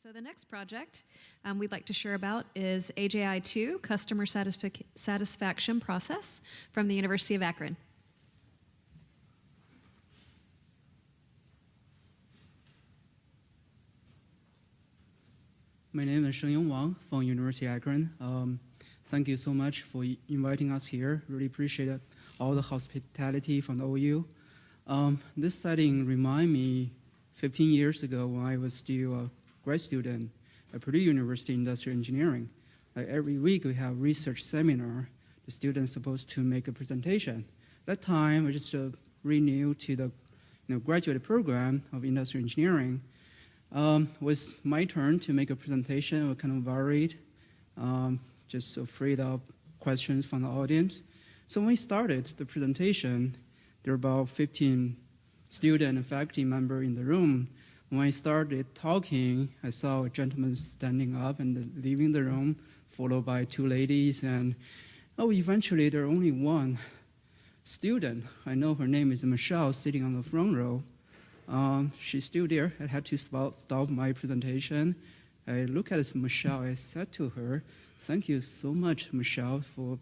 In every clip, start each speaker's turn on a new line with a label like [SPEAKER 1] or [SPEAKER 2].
[SPEAKER 1] So the next project we'd like to share about is AJI2 Customer Satisfaction Process from the University of Akron.
[SPEAKER 2] My name is Shenyong Wang from University of Akron. Thank you so much for inviting us here. Really appreciate all the hospitality from the OU. This setting reminds me 15 years ago when I was still a grad student at Purdue University Industrial Engineering. Like every week we have research seminar. The students supposed to make a presentation. That time I just really new to the graduate program of industrial engineering. Was my turn to make a presentation. I was kind of worried, just afraid of questions from the audience. So when we started the presentation, there were about 15 student and faculty members in the room. When I started talking, I saw a gentleman standing up and leaving the room, followed by two ladies, and eventually there only one student. I know her name is Michelle, sitting on the front row. She's still there. I had to stop my presentation. I looked at Michelle. I said to her, "Thank you so much, Michelle, for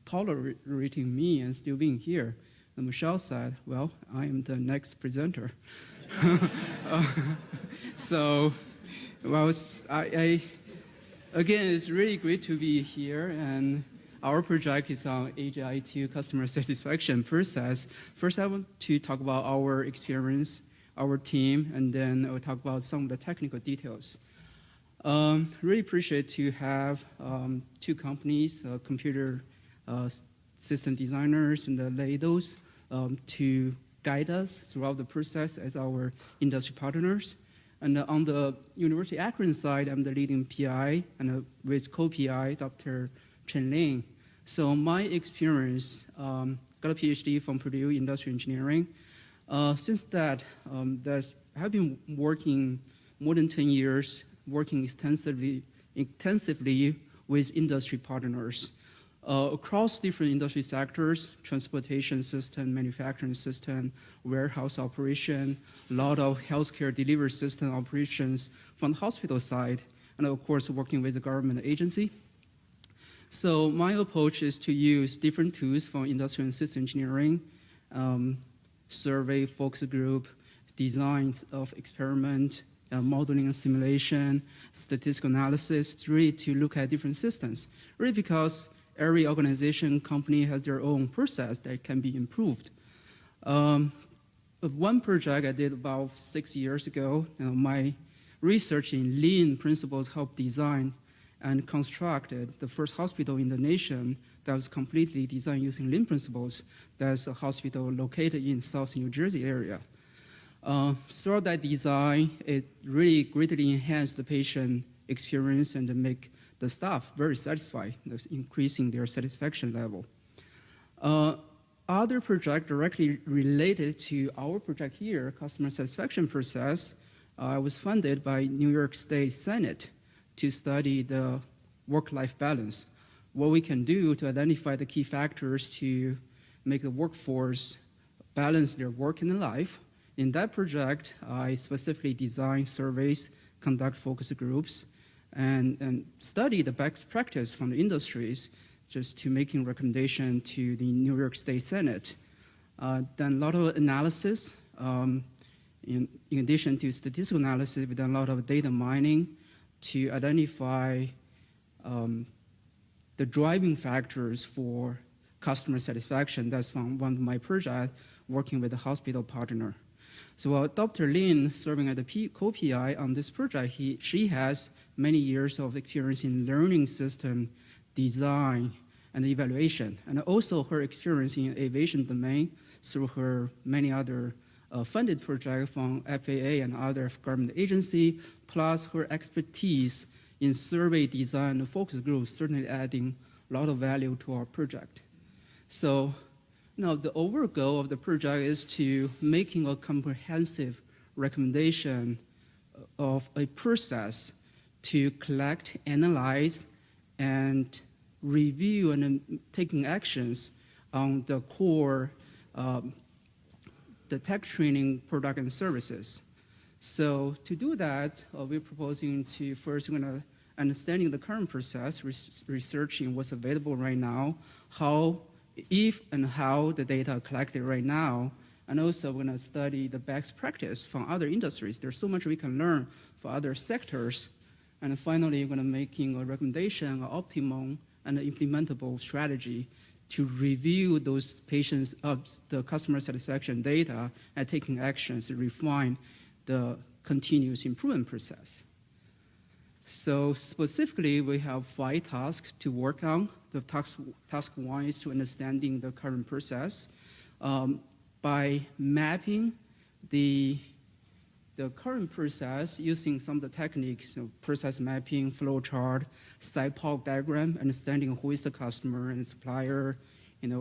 [SPEAKER 2] tolerating me and still being here." And Michelle said, "Well, I am the next presenter." So, well, again, it's really great to be here, and our project is on AJI2 Customer Satisfaction Process. First, I want to talk about our experience, our team, and then I'll talk about some of the technical details. Really appreciate to have two companies, computer system designers and the Lados, to guide us throughout the process as our industry partners. And on the University of Akron side, I'm the leading PI, and with co-PI, Dr. Chen Ling. So my experience, got a PhD from Purdue Industrial Engineering. Since that, I have been working more than 10 years, working intensively with industry partners across different industry sectors: transportation system, manufacturing system, warehouse operation, a lot of healthcare delivery system operations from the hospital side, and of course working with the government agency. So my approach is to use different tools from industrial and system engineering, survey, focus group, designs of experiment, modeling and simulation, statistical analysis, really to look at different systems. Really because every organization, company has their own process that can be improved. But one project I did about 6 years ago, my research in lean principles helped design and constructed the first hospital in the nation that was completely designed using lean principles. That's a hospital located in South New Jersey area. Throughout that design, it really greatly enhanced the patient experience and make the staff very satisfied, increasing their satisfaction level. Other project directly related to our project here, customer satisfaction process, was funded by New York State Senate to study the work-life balance, what we can do to identify the key factors to make the workforce balance their work and life. In that project, I specifically designed surveys, conduct focus groups, and study the best practice from the industries just to making recommendation to the New York State Senate. Done a lot of analysis. In addition to statistical analysis, we've done a lot of data mining to identify the driving factors for customer satisfaction. That's from one of my projects, working with a hospital partner. So Dr. Lin, serving as the co-PI on this project, she has many years of experience in learning system design and evaluation, and also her experience in aviation domain through her many other funded projects from FAA and other government agency, plus her expertise in survey design and focus groups, certainly adding a lot of value to our project. So now the overall goal of the project is to making a comprehensive recommendation of a process to collect, analyze, and review and taking actions on the core the tech training product and services. So to do that, we're proposing to first, we're going to understanding the current process, researching what's available right now, how, if and how the data are collected right now, and also we're going to study the best practice from other industries. There's so much we can learn for other sectors. And finally, we're going to making a recommendation, an optimum and an implementable strategy to review those patients of the customer satisfaction data and taking actions to refine the continuous improvement process. So specifically, we have 5 tasks to work on. The task 1 is to understanding the current process. By mapping the current process using some of the techniques, process mapping, flow chart, cypod diagram, understanding who is the customer and the supplier,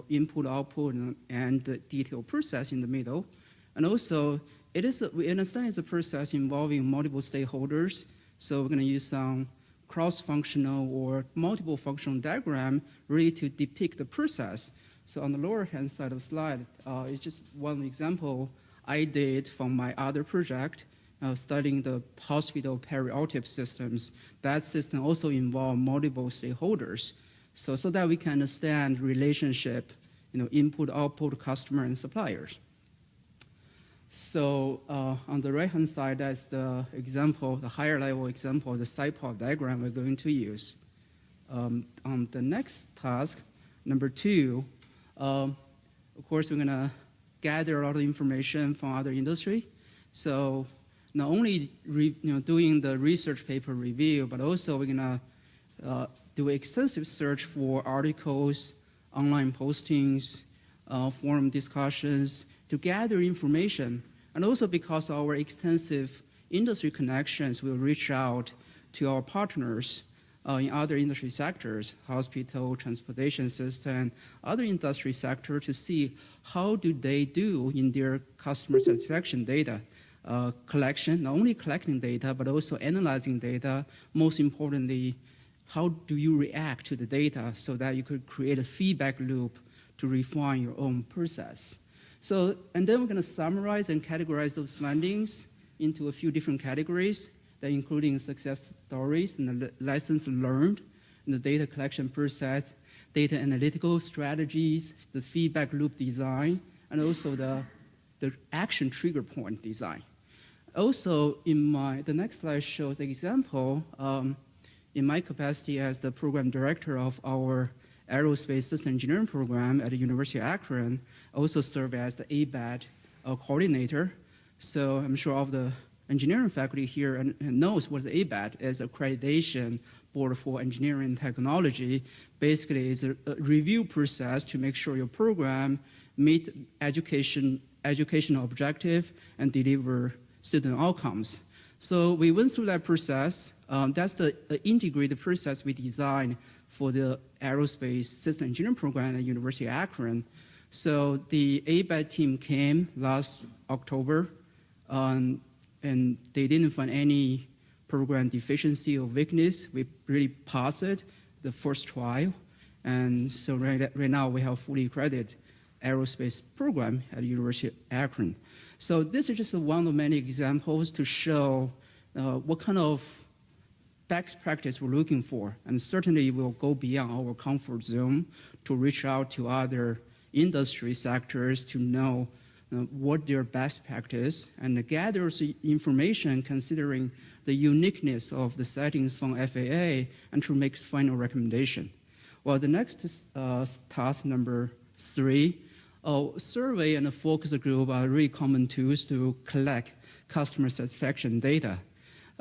[SPEAKER 2] input, output, and the detailed process in the middle. And also, we understand it's a process involving multiple stakeholders. So we're going to use some cross-functional or multiple functional diagram really to depict the process. So on the lower hand side of the slide, it's just one example I did from my other project, studying the hospital peri-OTIP systems. That system also involves multiple stakeholders, so that we can understand relationship, input, output, customer, and suppliers. So on the right-hand side, that's the example, the higher level example, the cypod diagram we're going to use. On the next task, number 2, of course, we're going to gather a lot of information from other industry. So not only doing the research paper review, but also we're going to do extensive search for articles, online postings, forum discussions to gather information. And also because our extensive industry connections will reach out to our partners in other industry sectors, hospital, transportation system, other industry sector to see how do they do in their customer satisfaction data collection, not only collecting data, but also analyzing data. Most importantly, how do you react to the data so that you could create a feedback loop to refine your own process. So, and then we're going to summarize and categorize those findings into a few different categories, that including success stories and the lessons learned in the data collection process, data analytical strategies, the feedback loop design, and also the action trigger point design. Also, the next slide shows the example. In my capacity as the program director of our aerospace system engineering program at the University of Akron, I also serve as the ABAT coordinator. So I'm sure all of the engineering faculty here knows what the ABAT is, Accreditation Board for Engineering and Technology. Basically, it's a review process to make sure your program meet educational objective and deliver student outcomes. So we went through that process. That's the integrated process we designed for the aerospace system engineering program at the University of Akron. So the ABAT team came last October, and they didn't find any program deficiency or weakness. We really passed it, the first trial. And so right now we have fully accredited aerospace program at the University of Akron. So this is just one of many examples to show what kind of best practice we're looking for. And certainly we'll go beyond our comfort zone to reach out to other industry sectors to know what their best practice and gather information considering the uniqueness of the settings from FAA and to make final recommendation. Well, the next task number 3, survey and a focus group are really common tools to collect customer satisfaction data.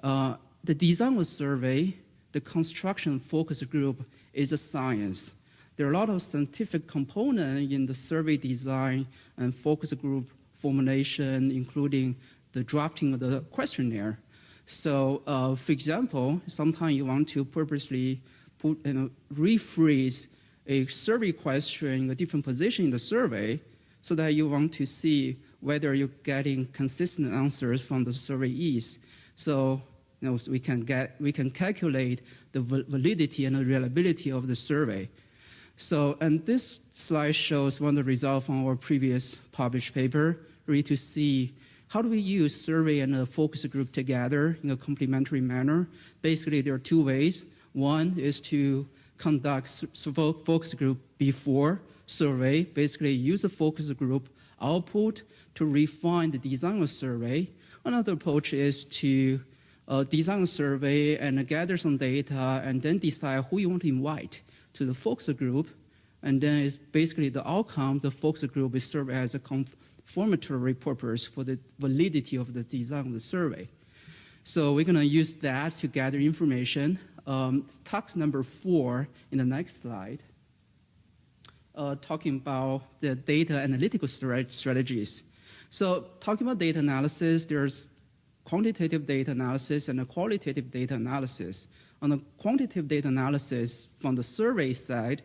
[SPEAKER 2] The design of survey, the construction focus group is a science. There are a lot of scientific components in the survey design and focus group formulation, including the drafting of the questionnaire. So, for example, sometimes you want to purposely rephrase a survey question in a different position in the survey so that you want to see whether you're getting consistent answers from the surveyees. So, we can calculate the validity and the reliability of the survey. So, and this slide shows one of the results from our previous published paper, really to see how do we use survey and a focus group together in a complementary manner? Basically, there are two ways. One is to conduct focus group before survey, basically use the focus group output to refine the design of survey. Another approach is to design a survey and gather some data and then decide who you want to invite to the focus group. And then it's basically the outcome, the focus group will serve as a confirmatory purpose for the validity of the design of the survey. So we're going to use that to gather information. Talk number 4 in the next slide, talking about the data analytical strategies. So talking about data analysis, there's quantitative data analysis and a qualitative data analysis. On the quantitative data analysis from the survey side,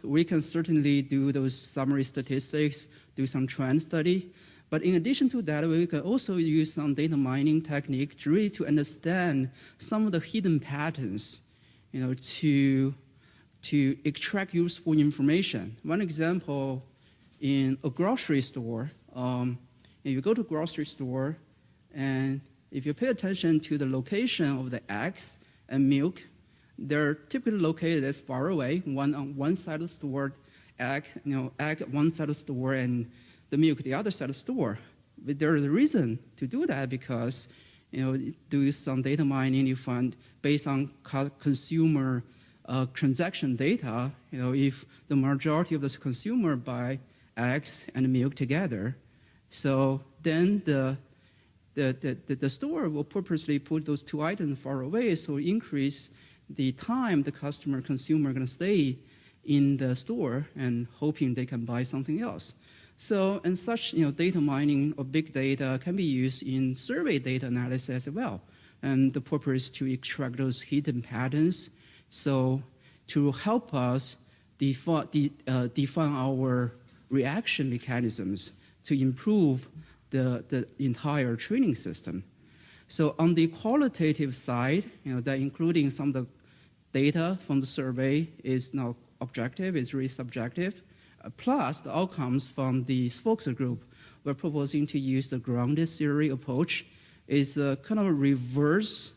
[SPEAKER 2] we can certainly do those summary statistics, do some trend study. But in addition to that, we can also use some data mining technique to really to understand some of the hidden patterns, to extract useful information. One example, in a grocery store, if you go to a grocery store, and if you pay attention to the location of the eggs and milk, they're typically located far away, one on one side of the store, egg one side of the store, and the milk the other side of the store. But there is a reason to do that because, do some data mining, you find based on consumer transaction data, if the majority of the consumer buy eggs and milk together, so then the store will purposely put those two items far away, so increase the time the consumer going to stay in the store and hoping they can buy something else. So, and such data mining of big data can be used in survey data analysis as well. And the purpose is to extract those hidden patterns, so to help us define our reaction mechanisms to improve the entire training system. So on the qualitative side, that including some of the data from the survey is not objective, it's really subjective, plus the outcomes from the focus group. We're proposing to use the grounded theory approach. It's a kind of a reverse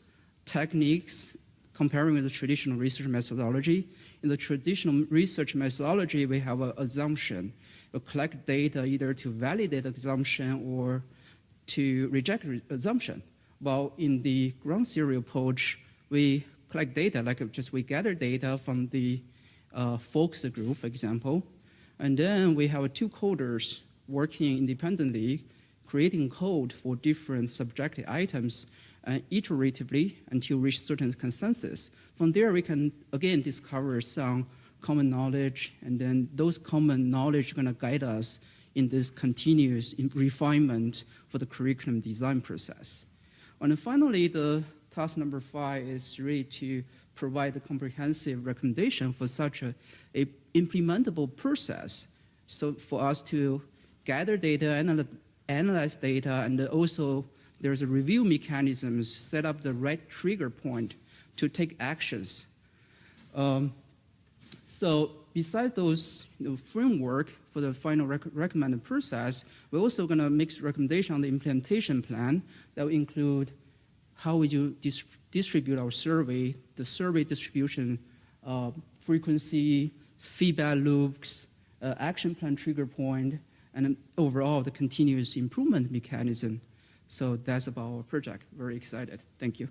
[SPEAKER 2] techniques comparing with the traditional research methodology. In the traditional research methodology, we have an assumption. We collect data either to validate the assumption or to reject the assumption. While in the ground theory approach, we collect data, we gather data from the focus group, for example, and then we have two coders working independently, creating code for different subjective items iteratively until reach certain consensus. From there, we can again discover some common knowledge, and then those common knowledge are going to guide us in this continuous refinement for the curriculum design process. And then finally, the task number 5 is really to provide a comprehensive recommendation for such a implementable process. So for us to gather data, analyze data, and also there's a review mechanisms, set up the right trigger point to take actions. So besides those framework for the final recommended process, we're also going to make recommendation on the implementation plan that will include how would you distribute our survey, the survey distribution, frequency, feedback loops, action plan trigger point, and overall the continuous improvement mechanism. So that's about our project. Very excited. Thank you.